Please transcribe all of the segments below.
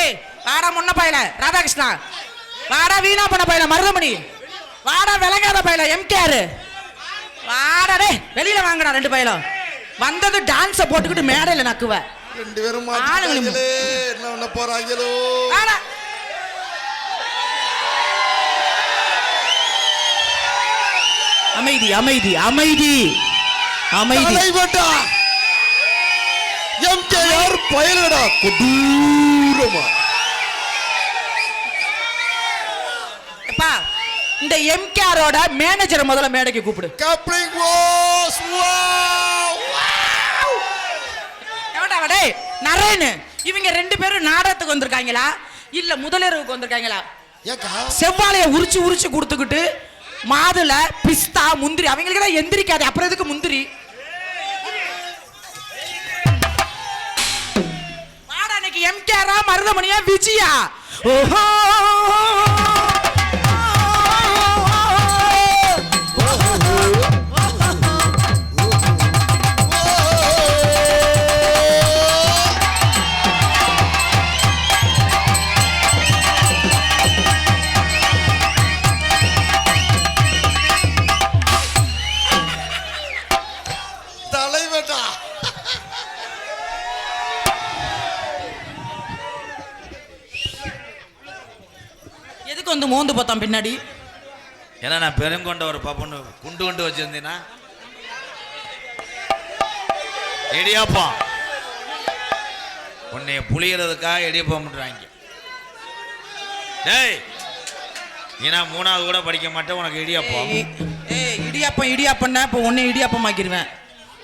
டேய் வாடா முன்ன பையல ராதாகிருஷ்ணா, வாடா வீணா பண்ண பையல மருதமணி, வாடா விளங்காத பையல எம்கேஆர், வாடா டேய் வெளியில வாங்கடா. ரெண்டு பையலும் வந்தது டான்ஸ போட்டுக்கிட்டு மேடையில நக்குவ. ரெண்டு பேரும் மாட்டிக்கிட்டாங்களே, என்ன பண்ண போறாங்களோ. அமைதி அமைதி அமைதி அமைதி. தலைவட்டா எம்கேஆர் பயலடா கொடூரமா. அப்பா இந்த எம்கேஆரோட மேனேஜர் முதல்ல மேடைக்கு கூப்பிடு. Coupling was wow. எவடா டேய் நரேன், இவங்க ரெண்டு பேரும் நாடகத்துக்கு வந்திருக்காங்களா இல்ல முதலிரவுக்கு வந்திருக்காங்களா? ஏக்கா செவ்வாழைய உரிச்சு உரிச்சு கொடுத்துக்கிட்டு மாதுள பிஸ்தா முந்திரி அவங்களுக்கு தான் எந்திரிக்காது, அப்புறம் எதுக்கு முந்திரி? வாடா இன்னைக்கு எம்கேஆரா மருதமணியா விஜயா? ஓஹோ வந்து மோந்து பார்த்தான் பின்னாடி. ஏன்னா நான் பெருங்கொண்ட ஒரு பாப்பன்னு குண்டு குண்டு வச்சிருந்தேன்னா இடியாப்பா உன்னை புளியறதுக்காக இடியாப்பம் பண்றாங்க. டேய் நீனா மூணாவது கூட படிக்க மாட்டேன், உனக்கு இடியாப்பம். ஏய் இடியாப்பம் இடியாப்பம்னா இப்போ உன்னை இடியாப்பம் ஆக்கிடுவேன்.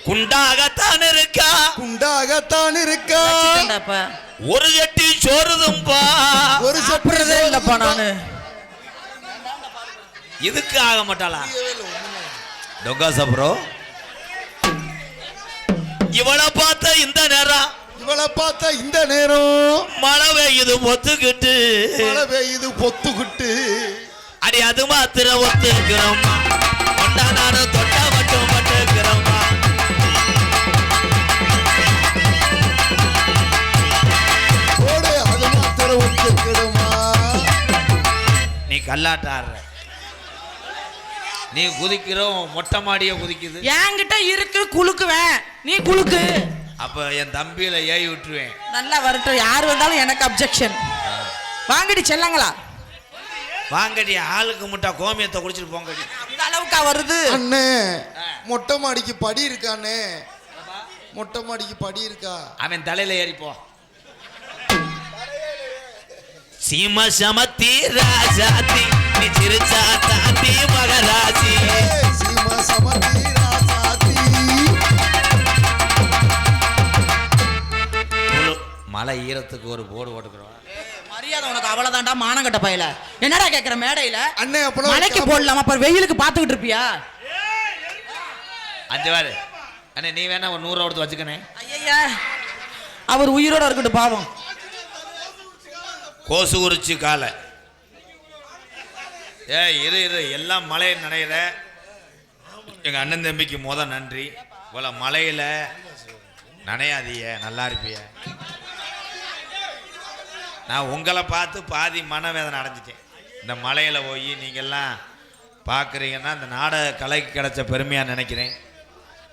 குண்டாகத்தான் இருக்கா குண்டாகத்தான் இருக்கா ஒரு ஜட்டி சோறுதும்பா ஒரு சாப்பிடுறதே இல்லப்பா நானு. இதுக்கு ஆக மாட்டாளா டொங்கா சாப்பிட்றோ? இவளை பார்த்த இந்த நேரம் இவளை பார்த்த இந்த நேரம் மழை பெய்யுது பொத்துக்கிட்டு மழை பெய்யுது பொத்துக்கிட்டு அடி அது மாத்திர ஒத்துக்கிறோம்மா கொண்டா நானும் தொட்டா மட்டும் பட்டுக்கிறோம்மா. அது மாத்திர ஒத்துக்கிறோமா. நீ கல்லாட்ட ஆடுற, நீ குதிக்கிறோம் மொட்டை மாடிய குதிக்குது. என்கிட்ட இருக்கு குலுக்குவேன், நீ குலுக்கு. அப்ப என் தம்பியில ஏறி விட்டுருவேன். நல்லா வரட்டும், யார் வந்தாலும் எனக்கு அப்ஜெக்ஷன். வாங்கடி செல்லங்களா வாங்கடி, ஆளுக்கு முட்டா கோமியத்தை குடிச்சிட்டு போங்கடி. இந்த அளவுக்கா வருது அண்ணே? மொட்டை மாடிக்கு படி இருக்கானே, மொட்டை மாடிக்கு படி இருக்கா? அவன் தலையில ஏறிப்போ. சீம சமத்தி ராஜாத்தி நீ சிரிச்சா தாத்தி மகராசி. சீம சமத்தி ராஜாத்தி. மலை ஈரத்துக்கு ஒரு போர்டு போட்டுக்கிறோம். மரியாதை உனக்கு அவ்வளவுதான்டா மானங்கட்ட பயல. என்னடா கேக்குற மேடையில? அண்ணே மலைக்கு போடலாமா, அப்புறம் வெயிலுக்கு பாத்துக்கிட்டு இருப்பியா? அஞ்சு வாரு அண்ணே, நீ வேணா ஒரு 100 எடுத்து வச்சுக்கணே. ஐயா அவர் உயிரோட இருக்கட்டும் பாவம். கோசு உரிச்சு காலை இரு இரு, எல்லாம் மழையை நனையிற. எங்க அண்ணன் தம்பிக்கு நன்றி. இவ்வளோ மழையில நனையாதிய, நல்லா இருப்பிய. நான் உங்களை பார்த்து பாதி மனவேதனை அடைஞ்சிட்டேன். இந்த மலையில போய் நீங்கள்லாம் பார்க்குறீங்கன்னா இந்த நாடக கலைக்கு கிடைச்ச பெருமையாக நினைக்கிறேன்.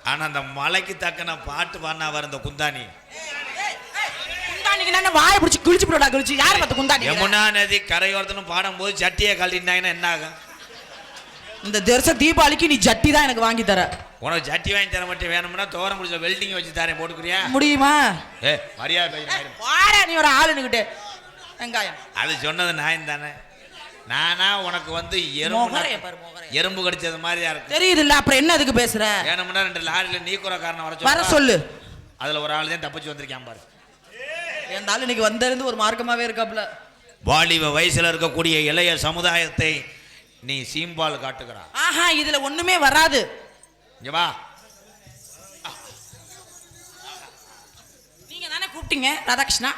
ஆனால் அந்த மலைக்கு தக்கன பாட்டு பாடினா வர இந்த குந்தாணி வாயை பிடிச்சி கிழிச்சு போடா. கிழிச்சு யார் பார்த்து குந்தாணி? யமுனா நதி கரையோரத்துன்னு பாடும்போது சட்டியை கழட்டினாங்கன்னா என்ன ஆகும்? இந்த தரிச தீபாவளிக்கு நீ ஜட்டி தான் எனக்கு வாங்கி தர. உனக்கு ஜட்டி வாங்கி தர மட்டும் வேணும்னா தோரம் முடிச்ச வெல்டிங் வச்சு தரேன், போட்டுக்கிறியா? முடியுமா? மரியாதை நீ ஒரு ஆளுன்னுக்கிட்டு வெங்காயம். அது சொன்னது நான் தானே. நானா உனக்கு வந்து எறும்பு கடிச்சது மாதிரி இருக்கு தெரியுது இல்ல? அப்புறம் என்ன அதுக்கு பேசுற? வேணும்னா 2 லாரியில நீக்குறக்காரனை வர சொல்லு. அதுல ஒரு ஆள் தான் தப்பிச்சு வந்திருக்கான் பாரு. இருந்தாலும் இன்னைக்கு வந்திருந்து ஒரு மார்க்கமாவே இருக்காப்ல. வாலிப வயசுல இருக்கக்கூடிய இளைய சமுதாயத்தை நீ சீம்பால் காட்டுகிறா. ஆஹா, இதுல ஒண்ணுமே வராது. இங்க வா. நீங்க தானே கூப்பிட்டீங்க ராதாகிருஷ்ணா?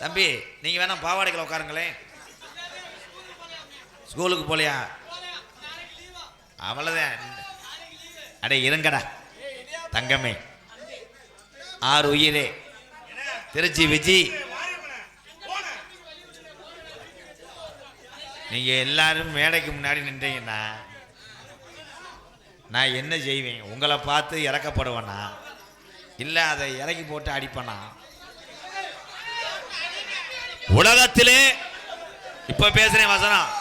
தம்பி நீங்க வேணா பாவாடைகளை உட்காருங்களேன். ஸ்கூலுக்கு போலையா? அவ்வளவுதான். அடே இருங்கடா தங்கமே, 6 உயிரே. திருச்சி விஜி நீங்க எல்லாரும் மேடைக்கு முன்னாடி நின்றீங்கன்னா நான் என்ன செய்வேன்? உங்களை பார்த்து இறக்கப்படுவேனா இல்லை அதை இறக்கி போட்டு அடிப்பேனா? உலகத்திலே இப்ப பேசுறேன் வசனம்,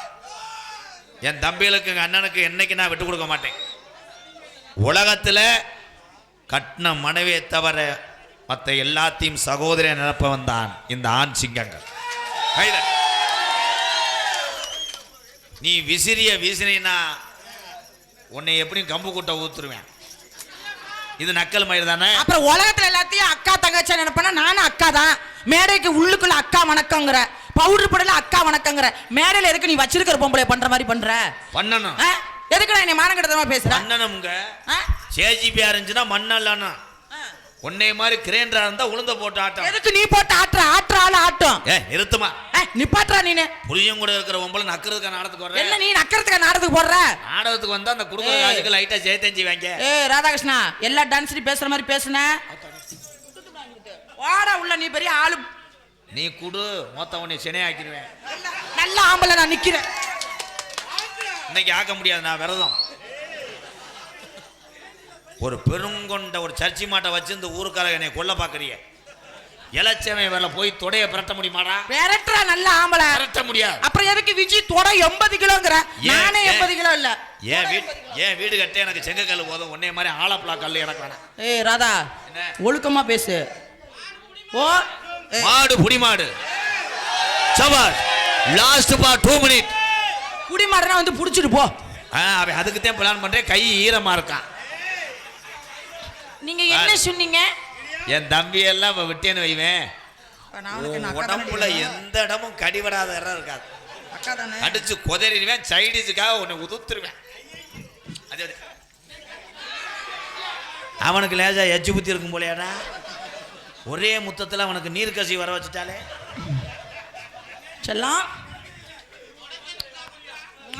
என் தம்பிகளுக்கு எங்க அண்ணனுக்கு என்னைக்கு நான் விட்டு கொடுக்க மாட்டேன். உலகத்துல கட்டின மனைவியை தவிர மற்ற எல்லாத்தையும் சகோதரிய நிரப்பவன் தான் இந்த ஆண் சிங்கங்கள். நீ விசிறிய வீசினா உன்னை எப்படி கம்பு கூட்ட ஊத்துருவேன். இது நக்கல் மயிர் தானே. அப்புறம் உலகத்துல எல்லாத்தையும் அக்கா தங்கச்சி நினைப்பேன்னா நானும் அக்கா தான். மேடைக்கு உள்ளுக்குள்ள அக்கா வணக்கங்கிற, பவுடர் படல அக்கா வணக்கங்கிற, மேடையில எதுக்கு நீ வச்சிருக்கிற பொம்பளை பண்ற மாதிரி பண்ற? பண்ணணும். எதுக்கு நான் மானங்கட்டமா பேசுறேன்? பண்ணணும்ங்க. சேஜிபியா இருந்துச்சுன்னா மண்ணல்லானா உன்னை மாதிரி கிரேண்டரா இருந்தா உளுந்த போட்டு ஆட்டம். எதுக்கு நீ போட்டு ஆட்டுற ஆள ஆட்டம்? நிறுத்துமா நிப்பாட்றா நீனு. புரியும் கூட இருக்கிற பொம்பளை நக்கிறதுக்கு நாடகத்துக்கு வர என்ன? நீ நக்கிறதுக்கு நாடகத்துக்கு போடுற? நாடகத்துக்கு வந்தா அந்த குடுக்குற காசுக்கு லைட்டா ஜெயத்தஞ்சி வாங்க. ராதாகிருஷ்ணா எல்லா டான்ஸ்லயும் பேசுற மாதிரி பேசுன. வாடா உள்ள, நீ பெரிய ஆளு. நீ குடு மொத்த உன்னை சினையாக்கிடுவேன். நல்ல ஆம்பளை நான் நிக்கிறேன். இன்னைக்கு ஆக்க முடியாது, நான் விரதம். ஒரு பெருங்கொண்ட ஒரு சர்ச்சி மாட்டை வச்சு இந்த ஊருக்காரங்க என்னை கொல்ல பாக்குறிய. இலச்சமை வரல போய் தொடைய பிரட்ட முடியுமாடா? பிரட்டா நல்ல ஆம்பளை பிரட்ட முடியாது. அப்புறம் எதுக்கு விஜய் தொட 80 கிலோங்கற? நானே 80 கிலோ இல்ல. ஏன் வீடு கட்ட எனக்கு செங்கக்கல் போதும், உன்னை மாதிரி ஆலப்பலா கல் எனக்கு வேணாம். ராதா ஒழுக்கமா பேசு. ஓ மாடு புடி மாடு சவால் லாஸ்ட் பா 2 மினிட். புடி மாடுனா வந்து புடிச்சிட்டு போ. அவன் அதுக்கு தான் பிளான் பண்றேன். கை ஈரமா இருக்கான். நீங்க என்ன சொன்னீங்க? என் தம்பி எல்லாம் விட்டேன்னு வைவேன். உடம்புல எந்த இடமும் கடிபடாத இடம் இருக்காது. அடிச்சு கொதறிடுவேன். சைடிஸுக்காக உன்னை உதுத்துருவேன். அவனுக்கு லேசா எச்சு புத்தி இருக்கும் போலையாடா. ஒரே முத்தத்தில் அவனுக்கு நீர் கசி வர வச்சுட்டாலே. செல்லாம்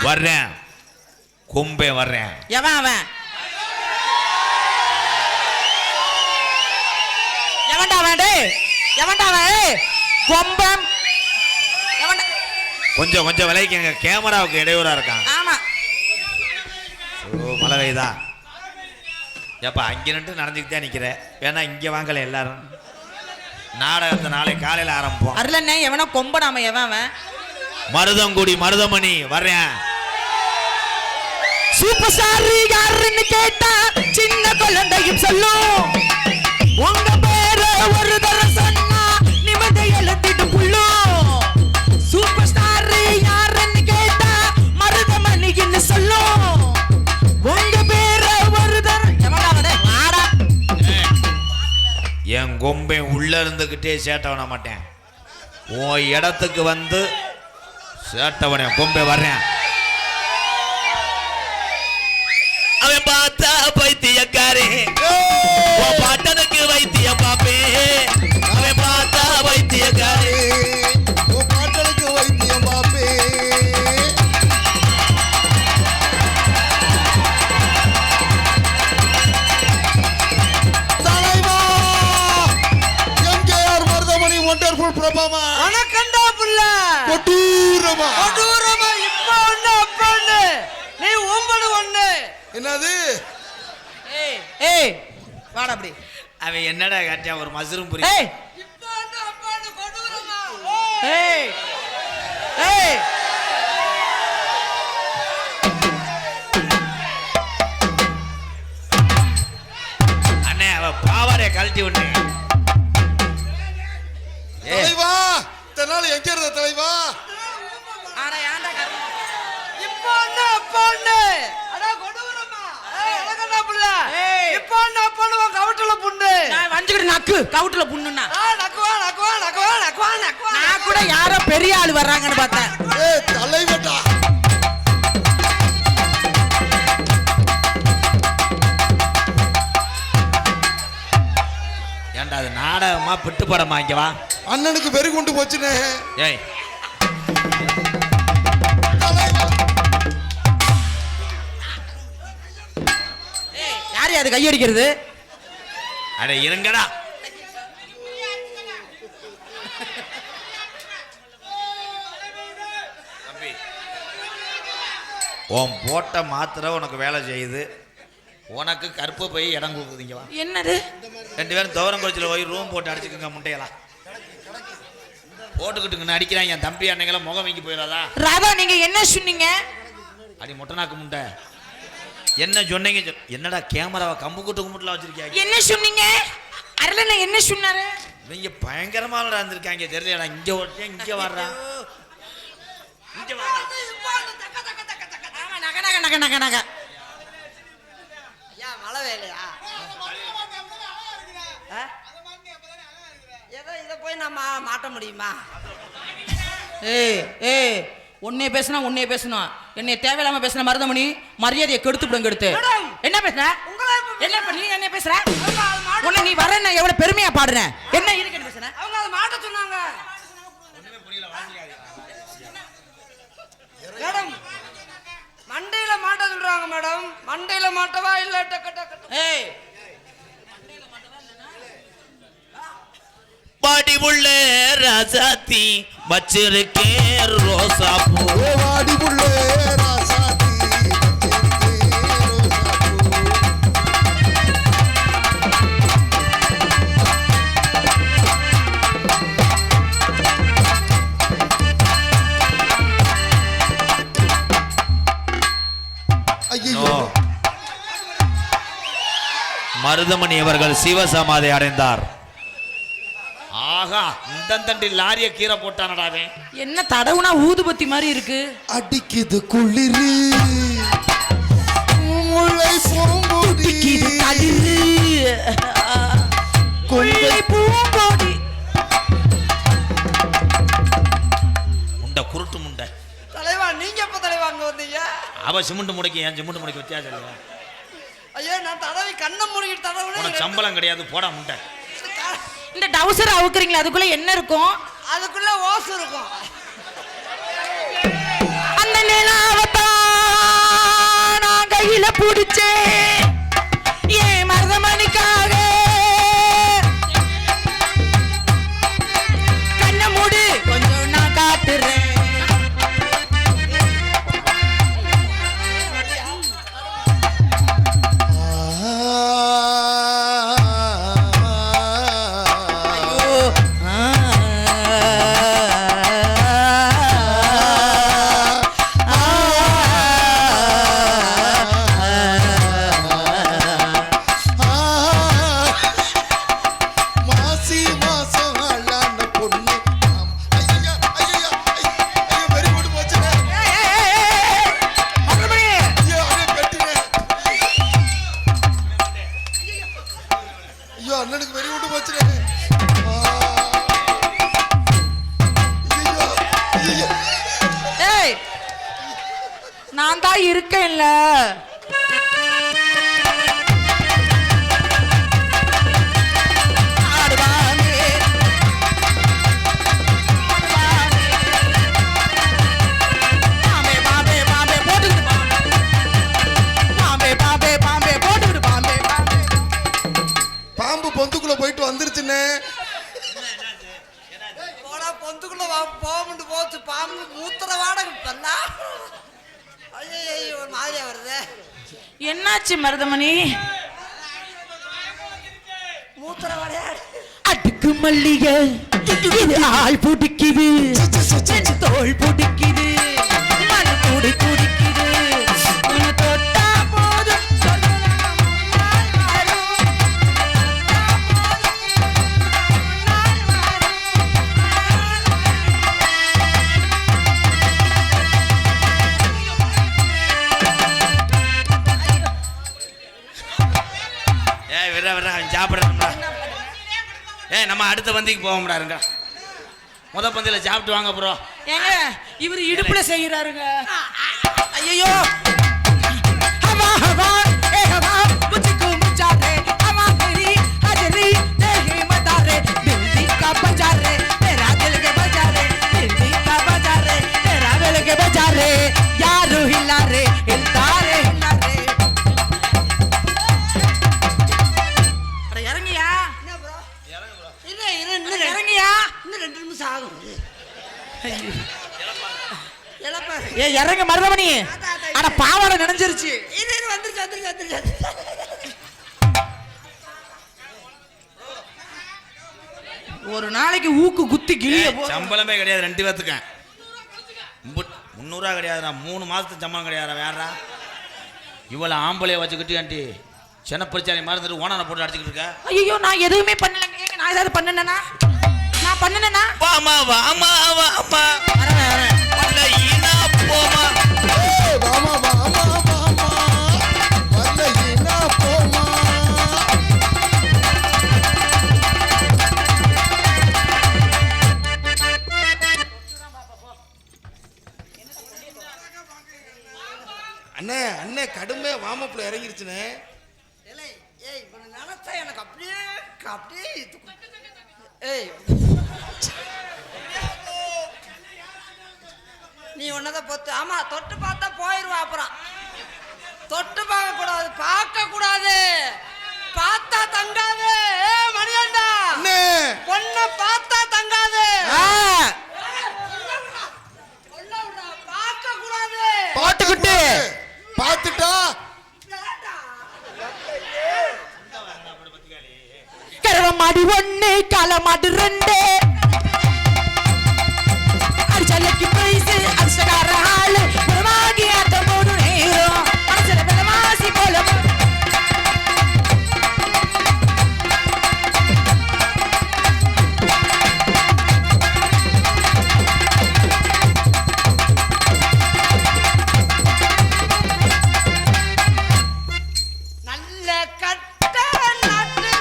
வர்றேன், கொம்பே வர்றேன். எவன் அவன்? எவன்டா அவன்? எவன்டா அவன்? கொம்பம் கொஞ்சம் கொஞ்சம் விலைக்குங்க, கேமராவுக்கு இடையூறா இருக்கான். ஆமா மழை பெய்யுதா? எப்ப அங்க நின்று நடந்துக்கிட்டே நிக்கிற? வேணா இங்க வாங்கல எல்லாரும். நாடகத்தை நாளை காலையில ஆரம்பிப்போம். அருளண்ணே எவனோ கொம்பனாம எவன் அவன்? மருதங்குடி மருதமணி வர்றேன். சூப்பர் ஸ்டார் யாருன்னு கேட்டா சின்ன குழந்தையும் சொல்லும். உங்க பேர ஒரு தடவை சொன்னா நிமிர்ந்து எழுந்திட்டு புள்ளும். சூப்பர் ஸ்டார் யாருன்னு கேட்டா மருதமணின்னு சொல்லும். உங்க பேர ஒரு தடவை வாடா. என் கொம்பை உள்ள இருந்துகிட்டே சேட்டை பண்ண மாட்டேன். உன் இடத்துக்கு வந்து சேட்டை பண்ண கொம்பை வர்றேன். அவன் பார்த்தா பைத்தியக்காரே, பாட்டனுக்கு வைத்திய பாப்பே. அவன் பார்த்தா பைத்தியக்காரே, பாட்டனுக்கு வைத்திய பாப்பே. தலைவா எம்கேஆர் மருதமணி ஒண்டர்ஃபுல் பிரபமா வணக்கண்டா புள்ள. கொடூரமா கொடூரமா. இப்ப ஒண்ணு அப்ப ஒண்ணு, நீ ஒம்பது ஒண்ணு. என்னது? ஏய் ஏய் வாடா அப்படி. அவன் என்னடா காட்டியா ஒரு மஷ்ரூம் புரி. ஏய் இப்ப வந்து அப்ப வந்து கொடூரமா. ஏய் ஏய் அண்ணே அவ பாவாடைய கழட்டி விட்டு. தலைவா தன்னால எங்க இருந்த தலைவா? ஆனா ஏன்டா கரு இப்ப வந்து அப்ப வந்து அட கொடூரமா. ஏய் அடங்கடா புள்ள. இப்ப வந்து அப்ப வந்து கவுட்டல புண்ணு. நான் வஞ்சிக்கிட்டு நக்கு கவுட்டல புண்ணுனா. நக்குவா நக்குவா நக்குவா நக்குவா நக்குவா. நான் கூட யாரோ பெரிய ஆளு வர்றாங்கன்னு பார்த்தேன். ஏய் தலைவடா. ஏன்டா அது நாடகமா பிட்டு படமா? இங்க வா. அண்ணனுக்கு வெறி கொண்டு போச்சுனே. ஏய் யாரு அது கையடிக்கிறது? அட இருங்கடா. தம்பி உன் போட்ட மாத்திரை உனக்கு வேலை செய்யுது, உனக்கு கருப்பு போய் இடம் கொடுக்குதுங்க. என்னது? 2 பேரும் துவரங்குறிச்சியில் போய் ரூம் போட்டு அடிச்சுக்கோங்க. முட்டையெல்லாம் போட்டுக்கிட்டுங்க அடிக்கிறாங்க. என் தம்பி அன்னைக்கெல்லாம் முகம் வீங்கி போயிடாதா? ராதா நீங்க என்ன சொன்னீங்க? அடி முட்டைனாக்கு முட்டை என்ன சொன்னீங்க? என்னடா கேமராவை கம்பு கூட்டு கும்பிட்டுலாம் வச்சிருக்காங்க? என்ன சொன்னீங்க? அரளன என்ன சொன்னாரு? இவங்க பயங்கரமா இருந்திருக்காங்க. தெரியலடா. இங்க ஒருத்தன் இங்க வர்றான். இங்க வர்றான். நக நக நக நக நக. ஐயா மழை வேலையா? ஏதோ இதை போய் நம்ம மாட்ட முடியுமா? ஏய் ஏய் உன்னைய பேசினா உன்னைய பேசணும். என்னை தேவையில்லாம பேசின மருதமணி மரியாதையை கெடுத்து விடுங்க. எடுத்து என்ன பேசுற? என்ன பண்ணி என்ன பேசுற? உன்னை நீ வர நான் எவ்வளவு பெருமையா பாடுறேன். என்ன இருக்குன்னு பேசுற? அவங்க அதை மாட்ட சொன்னாங்க. மேடம் மண்டையில மாட்ட சொல்றாங்க மேடம். மண்டையில மாட்டவா இல்ல டக்கு டக்கு? ஏய் பாடி உள்ள ராசாத்தி வச்சிருக்கே ரோசா பூ. வாடி புள்ளே ராசாத்தி மருதமணி அவர்கள் சிவசமாதி அடைந்தார். ஆகா இந்த தண்டி லாரிய கீரை போட்டானடாவே. என்ன தடவுனா ஊதுபத்தி மாதிரி இருக்கு. அடிக்குது குளிரு முளை பூங்கொடி கதிரு கொள்ளை பூங்கொடி. முண்டை குருட்டு முண்டை. தலைவா நீங்க எப்ப தலைவா அங்க வந்தீங்க? அவ சிமெண்ட் முடைக்கு என் சிமெண்ட் முடைக்கு வித்தியாசம் இல்லையா? ஐயோ நான் தடவி கண்ணை மூடிக்கிட்டு உனக்கு தடவுனேன். சம்பளம் கிடையாது போடா முண்டை. இந்த டவுசர் அவுக்குறீங்களா? அதுக்குள்ள என்ன இருக்கும்? அதுக்குள்ள ஓசு இருக்கும். அந்த நிலாவத்தான் நான் கையில புடிச்சேன் ஏன் மருதமணிக்காக. கண்ணை மூடு கொஞ்சம் நான் காட்டுறேன். அண்ணனுக்கு வெறி விட்டு போச்சு. ஏய் நான் தான் இருக்கேன்ல. பாம்பு பொந்துக்குள்ள போயிட்டு வந்துருச்சுன்னு போடா பொந்துக்குள்ள போகும்போது போச்சு. பாம்பு மூத்திர வாடகை பண்ணா. ஐயோ ஒரு மாதிரியா வருது. என்னாச்சு மருதமணி? மூத்திர வாடையா? அடுக்கு மல்லிகை இது ஆள் பிடிக்குது, தோல் பிடிக்குது, மண் கூடி குடிக்குது. உன்னை தொட்டா போதும் சாப்பிடுறா. நம்ம அடுத்த பந்திக்கு போவோம்டா. இருங்க முத பந்தியில சாப்பிட்டு வாங்க ப்ரோ. ஏங்க இவர் இடுப்புல செய்யறாருங்க. ஐயோ ஹவா ஹவா ஏ ஹவா முझको मुझा रे हवा तेरी हाजरी नहीं मता रे दिल का बाजार रे तेरा दिल के बाजार रे दिल का बाजार रे तेरा दिल के बाजार रे यारो हिला रे हिलता रे हिला रे. அட இறங்கியா? என்ன ப்ரோ? இறங்கு ப்ரோ. இன்னும் இறங்கியா? இன்னும் 2 நிமிஷம் ஆகும். ஏ இறங்க மருதமணி. அட பாவாடை நினைஞ்சிருச்சு. இது வந்துருச்சு. ஒரு நாளைக்கு ஊக்கு குத்தி கிளிய சம்பளமே கிடையாது 2 பேத்துக்கு. 300 கிடையாதுடா. 3 மாசத்துக்கு சம்பளம் கிடையாதுடா. வேறா இவ்வளவு ஆம்பளைய வச்சுக்கிட்டு ஆண்டி சின்ன பிரச்சனை மறந்துட்டு ஓனான போட்டு அடிச்சுக்கிட்டு இருக்க. ஐயோ நான் எதுவுமே பண்ணலங்க. நான் ஏதாவது பண்ணனேனா? நான் பண்ணனேனா? வாமா வாமா வாமா வரல ஈனா போமா. ஏய் வாமா வாமா வாமா வரல ஈனா போமா. அண்ணே கடுமையா வாமப்புல இறங்கிருச்சுனே. ஏய் இவனை நினைச்சா எனக்கு அப்படியே ஏய் நீ ஒன்னதான் பொத்து. ஆமா தொட்டு பார்த்தா போயிருவா. அப்புறம் தொட்டு பார்க்க கூடாது பார்த்தா தங்காது. மணியண்டா அண்ணே பொண்ண பார்த்தா தங்காது. பார்க்க கூடாது. பாட்டுக்கிட்டு பாத்துட்டா கரவமாடி 1 காலமாடு 2 அடிச்சலக்கு பிரைஸ் அடிச்சகார ஆளு பிரமாகி அந்த மூணு நேரம் அடிச்சல பலவாசி போல. நல்ல கட்ட நாட்டு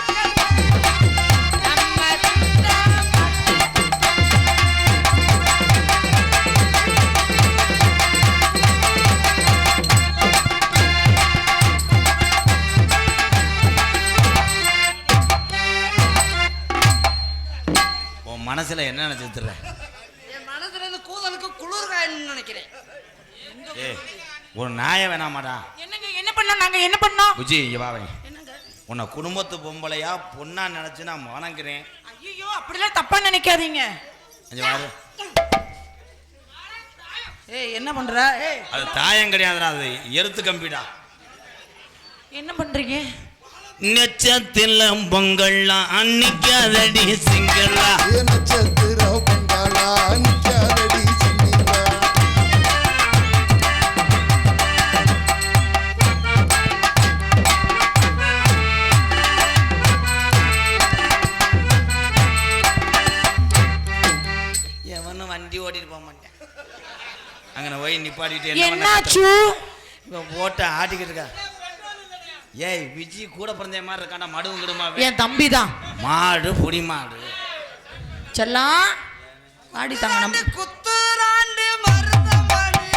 மனசுல என்ன நினைச்சிட்டு என் மனசுல இருந்து கூதலுக்கு குளிர் காயணும்னு நினைக்கிறேன். ஏய் ஒரு நாய வேணாமாடா. என்னங்க என்ன பண்ணோம்? நாங்க என்ன பண்ணோம்? புஜி இங்க வாவே. உன்னை குடும்பத்து பொம்பளையா பொண்ணா நினைச்சு நான் வணங்குறேன். ஐயோ அப்படிலாம் தப்பா நினைக்காதீங்க. இங்க வாரு. ஏய் என்ன பண்ற? ஏய் அது தாயம் கிடையாதுடா. அது எருத்து கம்பிடா. என்ன பண்றீங்க? நெச்சத்தில பொங்கல்லாம் அன்னிக்காதடி சிங்களா. நட்சத்திர பொங்கலா நிக்காதடி சிங்கிளா. எவனும் வண்டி ஓட்டிட்டு போக மாட்டேன். அங்கே போய் நிப்பாட்டிட்டு என்னாச்சு? இவன் போட்டு ஆட்டிக்கிட்டு இருக்கா. ஏய் விஜி கூட பிறந்த மாதிரி இருக்காண்டா. மடுவும் கிடுமா. என் தம்பி தான். மாடு பொடி மாடு செல்லாம் ஆடி தாங்க நம்ம. குத்துராண்டு மருதமணி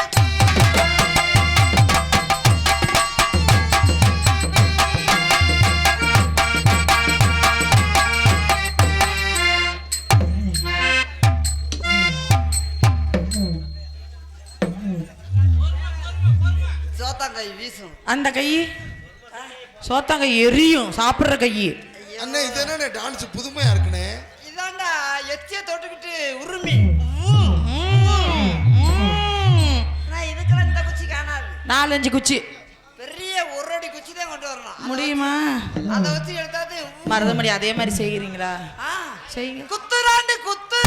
சோத்தாங்கை வீசும். அந்த கை சோத்தாங்க எரியும். சாப்பிடுற கை. அண்ணே இது என்ன டான்ஸ் புதுமையா இருக்குனே. இதாண்டா எச்சிய தொட்டுக்கிட்டு உருமி. நான் இதுக்கெல்லாம் இந்த குச்சி காணாது. 4-5 குச்சி. பெரிய ஒரு அடி குச்சி தான் கொண்டு வரணும். முடியுமா? அதை வச்சு எடுத்தாது. மருதமணி அதே மாதிரி செய்கிறீங்களா? ஆ செய்யுங்க. குத்துராண்டு குத்து.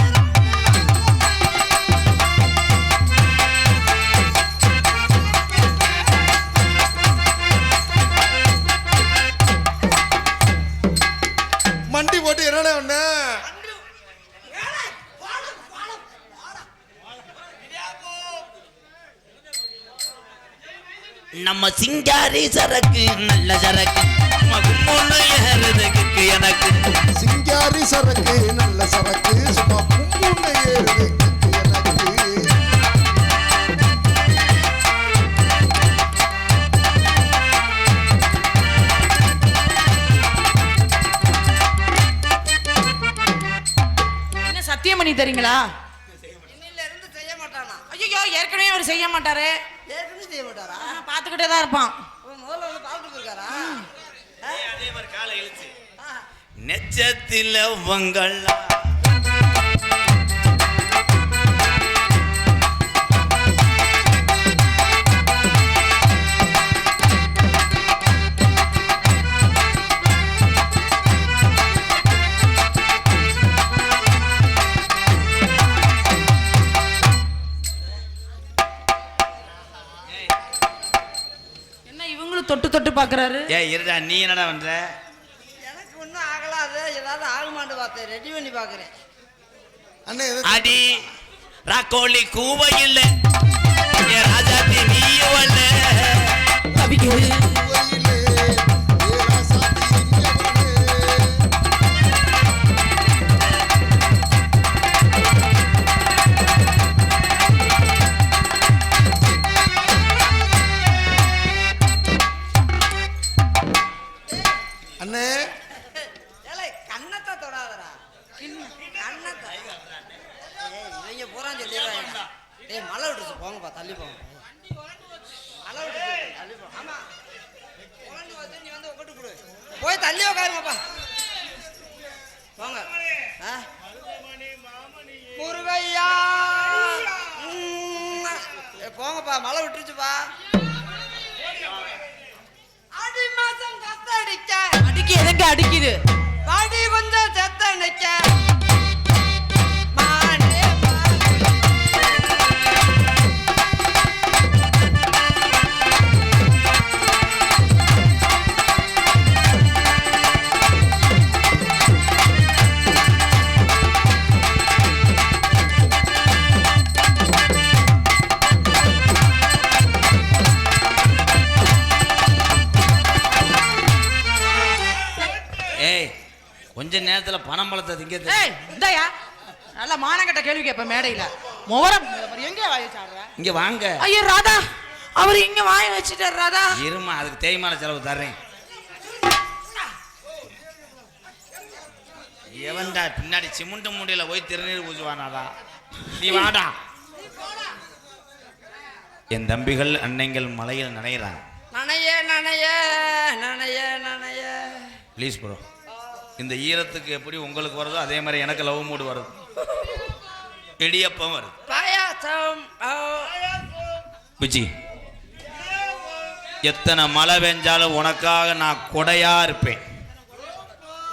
மண்டி போட்டு என்னடா ஒண்ணு. நம்ம சிங்காரி சரக்கு நல்ல சரக்கு மகுமொன்னு ஏறுறதுக்கு எனக்கு. சிங்காரி சரக்கு நல்ல சரக்கு சும்மா கும்புன்னு ஏறுது எனக்கு. என்ன சத்தியம் பண்ணி தரீங்களா? இன்னில இருந்து செய்ய மாட்டானா? ஐயோ ஏற்கனவே அவர் செய்ய மாட்டாரு. ஏற்கனவே செய்ய மாட்டாரா? பார்த்துக்கிட்டே தான் இருப்பான். முதல்ல வந்து பாத்துட்டு இருக்காரா? அதே மாதிரி காலை இழுச்சு நெச்சத்தில பொங்கல்லா. தொட்டு பாக்குறாரு. இருடா, நீ என்னடா பண்ற? எனக்கு ஒன்றும் ஆகலாது, ஏதாவது ஆகுமான்னு பார்த்தேன், ரெடி பண்ணி பார்க்குறேன். அண்ணே அடி ராக்கோலி கூவையில் ராஜாத்தி நீயவல்ல தவிக்குது. கோயிலே ஏ ராசாத்தி அண்ணே ஏலே கண்ணத்தை தொடாதடா, கண்ணத்தை. இவங்க பூரா சொல்லிடுறாங்க. மழை விட்டுருச்சு, போங்கப்பா, தள்ளி போங்க. மழை விட்டுருச்சு, தள்ளி போங்க. ஆமா, குழந்தை வச்சு நீ வந்து உட்காந்து கொடு, போய் தள்ளி உட்காருங்கப்பா, போங்க. முருகையா, போங்கப்பா, மழை விட்டுருச்சுப்பா. அடி மாசம் கத்த அடிக்க அடிக்கு எதுங்க அடிக்குது? பாடி கொஞ்சம் செத்த நிக்க. கொஞ்ச நேரத்துல பணம்பழத்தை திங்க. ஏய் இந்தயா, நல்ல மானங்கட்ட கேள்வி கேட்ப மேடையில. முவரம் எங்க வாய் வச்சாடுற? இங்க வாங்க. ஐயோ ராதா, அவர் இங்க வாய் வச்சிட்டாரு. ராதா இருமா, அதுக்கு தேய்மான செலவு தர்றேன். எவன்டா பின்னாடி சிமுண்டு மூடியில போய் திருநீர் பூஜுவானாடா? நீ வாடா. என் தம்பிகள் அன்னைங்கள் மலையில் நனைகிறாங்க. நனைய நனைய நனைய நனைய. ப்ளீஸ் ப்ரோ, இந்த ஈரத்துக்கு எப்படி உங்களுக்கு வருதோ அதே மாதிரி எனக்கு லவ் மூடு வருது. இடியப்பம் வருது, பாயாசம். விஜி, எத்தனை மழை பெஞ்சாலும் உனக்காக நான் கொடையா இருப்பேன்.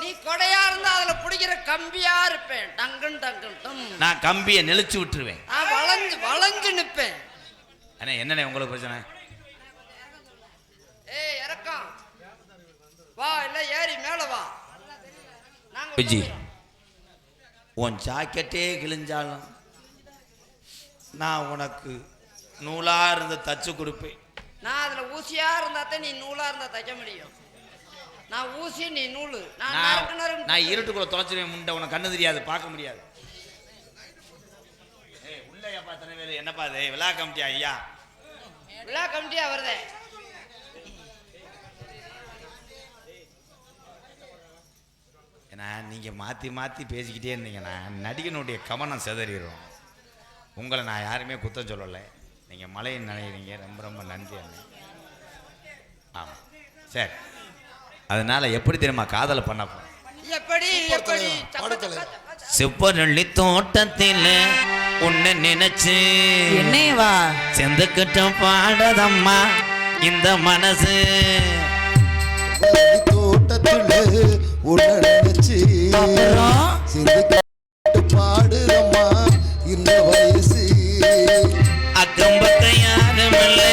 நீ கொடையா இருந்தா அதுல பிடிக்கிற கம்பியா இருப்பேன். டங்குன் டங்குன் டும். நான் கம்பியை நெளிச்சு விட்டுருவேன். நான் வளைஞ்சு வளைஞ்சு நிப்பேன். அண்ணே, என்னண்ணே உங்களுக்கு பிரச்சனை? ஏய் இறக்கம் வா, இல்ல ஏறி மேல வா. விஜி, உன் ஜாக்கெட்டே கிழிஞ்சாலும் நான் உனக்கு நூலா இருந்து தச்சு கொடுப்பேன். நான் அதுல ஊசியா இருந்தாத்தான் நீ நூலா இருந்தா தைக்க முடியும். நான் ஊசி, நீ நூலு. நான் இருட்டுக்குள்ள தொலைச்சிருவேன் முண்டை. உனக்கு கண்ணு தெரியாது, பார்க்க முடியாது. ஏய் உள்ளேப்பா, தன வேலை என்னப்பா இது? விழா கமிட்டி ஐயா, விழா கமிட்டியா வருதே. ஏன்னா நீங்க மாத்தி மாத்தி பேசிக்கிட்டே இருந்தீங்கன்னா நடிகனுடைய கவனம் சிதறிடும். உங்களை நான் யாருமே குத்தம் சொல்லலை. நீங்க மழையை நினைக்கிறீங்க, ரொம்ப ரொம்ப நன்றி அண்ணே. ஆமாம், சரி. அதனால எப்படி தெரியுமா காதலை பண்ண போறேன்? எப்படி எப்படி செவ்வரளி தோட்டத்தில் உன்னை நினைச்சு என்னையவா செந்துக்கிட்ட பாடதம்மா இந்த மனசு. தோட்டத்துல உன்னை நினைச்சு சிந்துக்கிட்டு பாடுதம்மா இந்த வயசு. அக்கம்பக்க யாரும் இல்லை,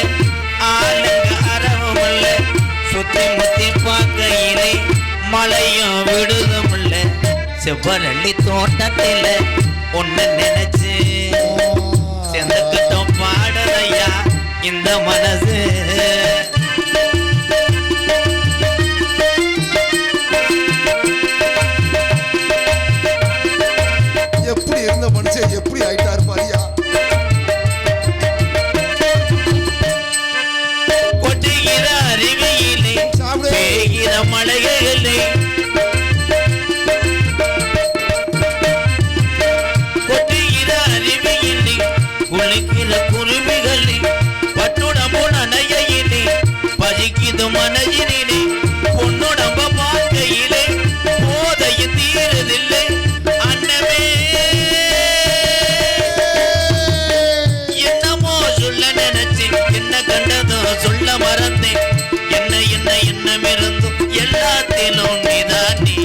ஆளுங்க அறவும் இல்லை, சுத்தி முத்தி பார்க்கையிலே மழையும் விடுதும் இல்லை. செவ்வரளி தோட்டத்தில் உன்னை நினைச்சு செந்துக்கிட்டோம் பாடுதையா இந்த மனசு. எப்படி இருந்த மனுஷன் எப்படி ஆயிட்டாரு பாரியா. கொட்டுகிற அருவியிலே பெய்கிற மழையிலே, கொட்டுகிற அருவியிலே குளிக்கிற குருவிகளே, பட்டுடம்பு நனையிலே பஜிக்குது மனதினிலே, பொன்னுடம்ப பார்க்கையிலே போதையும் தீரதில்லை. அன்னமே என்னமோ சொல்ல நினைச்சேன், என்ன கண்டதோ சொல்ல மறந்தேன். என்ன என்ன எண்ணம் இருந்தும் எல்லாத்திலும் நீதானே.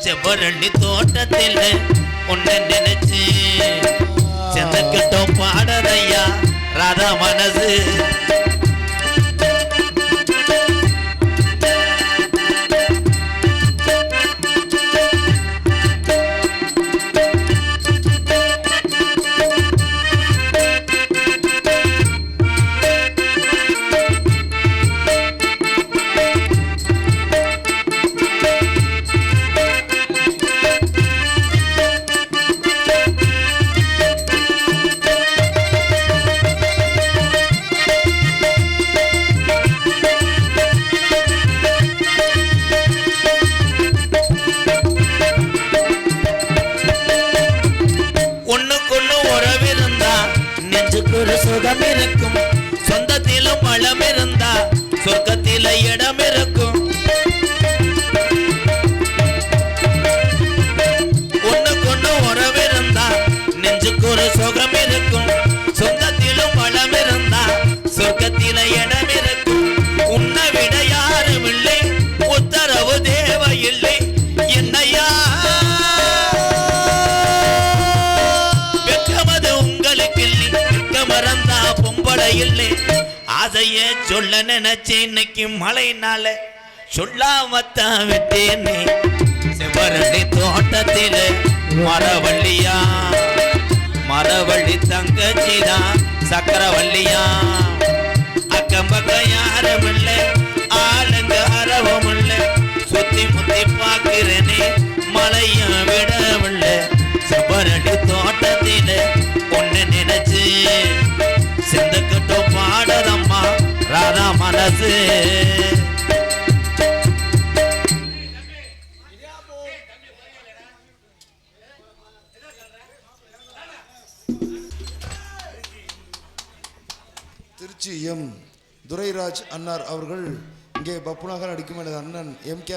செவ்வரளி தோட்டத்தில் உன்னை நினைச்சு செந்தக்கிட்டோ பாடதையா ராதா மனசு. நெஞ்சுக்கு ஒரு சுகம் இருக்கும். சொந்தத்திலும் பழம் இருந்தா சொர்க்கத்தில இடம் இருக்கும். ஒண்ணுக்கொண்ணு உறவு இருந்தா நெஞ்சுக்கு ஒரு சுகம் இருக்கும். சொந்தத்திலும் பழம் இருந்தா சொர்க்கத்தில இடம் இருக்கும். உன்னை விட யாரும் இல்லை, உத்தரவு தேவையில்லை. என்னையா வெக்கமது உங்களுக்கு இல்லை, வெக்க மறந்தா பொம்பளை இல்லை. ஆசைய சொல்ல நினைச்சேன் இன்னைக்கு மழைனால சொல்லாமத்தான் விட்டேனே. செவ்வரளி தோட்டத்தில மரவள்ளியா, மரவள்ளி தங்கச்சிதான் சக்கரவள்ளியா. அக்கம் பக்கம் யாரும் இல்லை, ஆளுங்க அரவம் இல்லை. சுத்தி முத்தி பார்க்கிறேனே மழையும் விடவில்லை. செவ்வரளி தோட்டத்தில ஒன்னு நினைச்சு செந்துக்கிட்டோம் பாடதம்மா ராதா மனசு. திருச்சி எம் துரைராஜ் அன்னார் அவர்கள் இங்கே பப்புனாக நடிக்கும் எனது அண்ணன் எம் கே